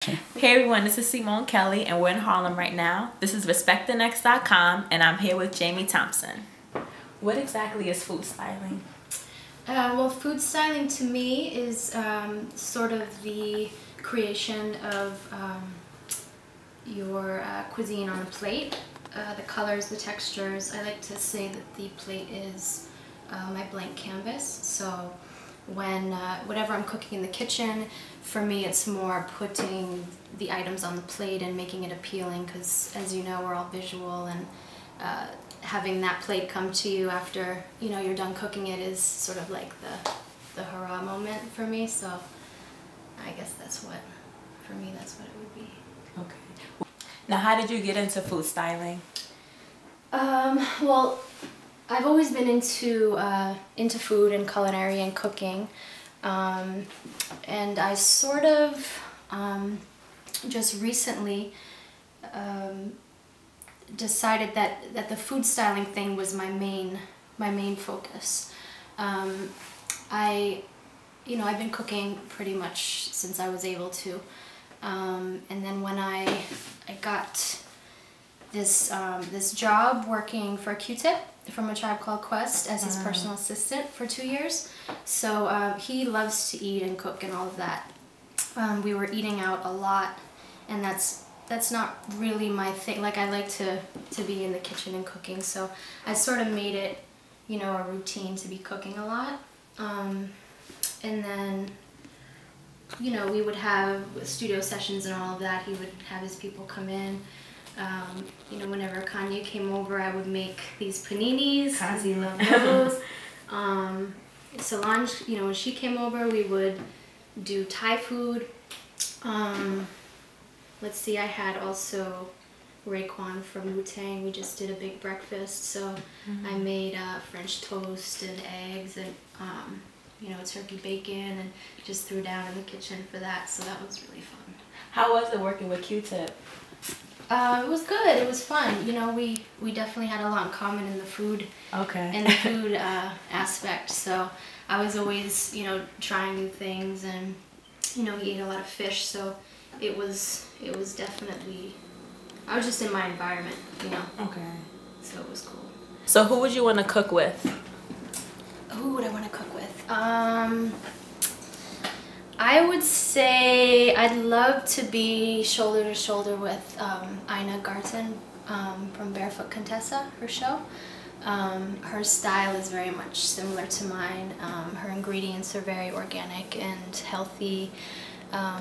Hey everyone, this is Seymone Kelly and we're in Harlem right now. This is RespectTheNext.com and I'm here with Jamie Thompson. What exactly is food styling? Well, food styling to me is sort of the creation of your cuisine on a plate. The colors, the textures. I like to say that the plate is my blank canvas. So when whatever I'm cooking in the kitchen, for me it's more putting the items on the plate and making it appealing, because as you know, we're all visual, and having that plate come to you after you're done cooking it is sort of like the hurrah moment for me. So I guess that's what it would be. Okay. Now, how did you get into food styling? Well, I've always been into food and culinary and cooking, and I sort of just recently decided that the food styling thing was my main focus. I've been cooking pretty much since I was able to, and then when I got this job working for Q-Tip from A Tribe Called Quest as his personal assistant for 2 years. So he loves to eat and cook and all of that. We were eating out a lot, and that's not really my thing. Like, I like to be in the kitchen and cooking, so I sort of made it, a routine to be cooking a lot. And then, we would have studio sessions and all of that. He would have his people come in. Whenever Kanye came over, I would make these paninis because he loved those. Solange, when she came over, we would do Thai food. Let's see, I had also Raekwon from Wu-Tang. We just did a big breakfast, so I made French toast and eggs and turkey bacon, and just threw down in the kitchen for that. So that was really fun. How was it working with Q-Tip? It was good. It was fun. We definitely had a lot in common in the food. Okay. In the food aspect. So I was always, trying new things, and he ate a lot of fish. So it was definitely. I was just in my environment, Okay. So it was cool. So who would you want to cook with? Who would I want to cook with? I would say I'd love to be shoulder to shoulder with Ina Garten from Barefoot Contessa, her show. Her style is very much similar to mine. Her ingredients are very organic and healthy.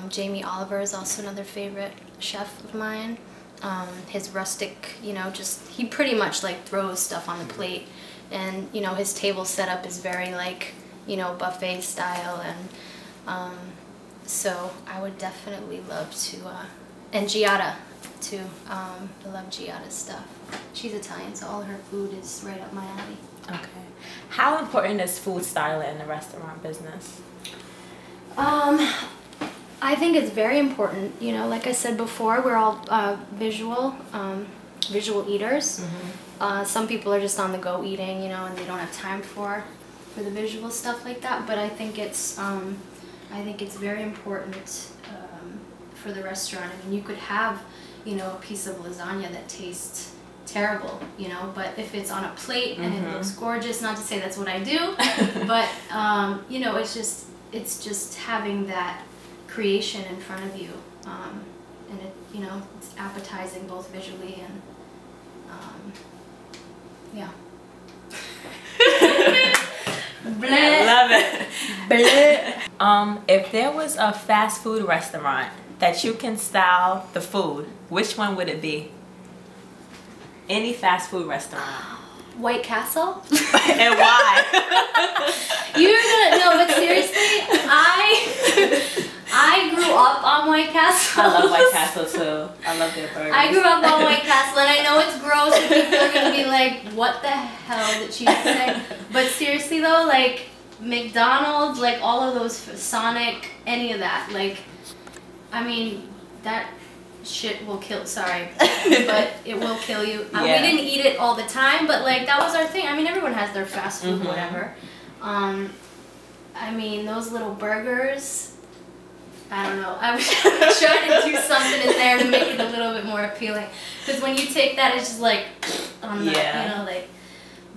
Jamie Oliver is also another favorite chef of mine. His rustic, he pretty much like throws stuff on the plate, and his table setup is very like, buffet style, and so I would definitely love to, and Giada too. I love Giada's stuff. She's Italian, so all her food is right up my alley. Okay. How important is food styling in the restaurant business? I think it's very important. Like I said before, we're all visual eaters. Some people are just on the go eating, and they don't have time for the visual stuff like that. But I think it's very important for the restaurant. I mean, you could have, a piece of lasagna that tastes terrible, but if it's on a plate and it looks gorgeous, not to say that's what I do, but it's just having that creation in front of you, and it's appetizing both visually and yeah. I love it. If there was a fast food restaurant that you can style the food, which one would it be? Any fast food restaurant. White Castle. And why? You're gonna no, but seriously, I grew up on White Castle. I love White Castle too. I love their burgers. I grew up on White Castle, and I know it's gross, and people are gonna be like, "What the hell did she say?" But seriously though, like McDonald's, like all of those, Sonic, any of that, like, I mean, that shit will kill. Sorry, but it will kill you. We didn't eat it all the time, but like that was our thing. I mean, everyone has their fast food, whatever. I mean, those little burgers. I don't know. I was trying to do something in there to make it a little bit more appealing. Because when you take that, it's just like on the,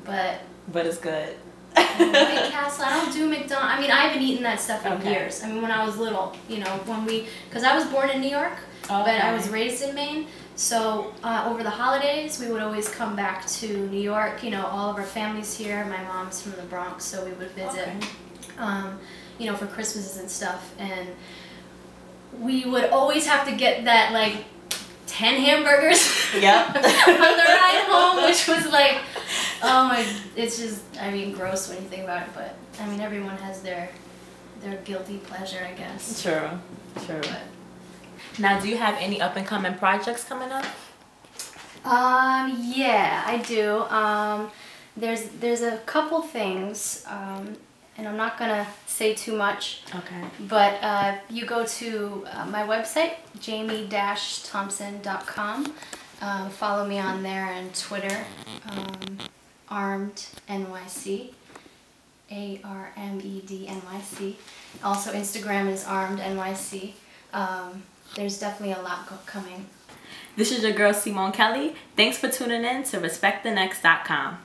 But it's good. White Castle, I don't do McDonald's. I mean, I haven't eaten that stuff in Okay. years. I mean, when I was little, because I was born in New York, but I was raised in Maine. So over the holidays, we would always come back to New York. All of our family's here. My mom's from the Bronx, so we would visit, for Christmases and stuff. And we would always have to get that, 10 hamburgers Yep. on the ride home, which was like, oh my, it's just, gross when you think about it, but, everyone has their guilty pleasure, I guess. True. But, now, do you have any up-and-coming projects coming up? Yeah, I do. There's a couple things, and I'm not gonna say too much. Okay. But you go to my website, jamie-thompson.com. Follow me on there and Twitter, Armed NYC, ARMED-NYC. Also Instagram is Armed NYC. There's definitely a lot coming. This is your girl, Seymone Kelly. Thanks for tuning in to RespectTheNext.com.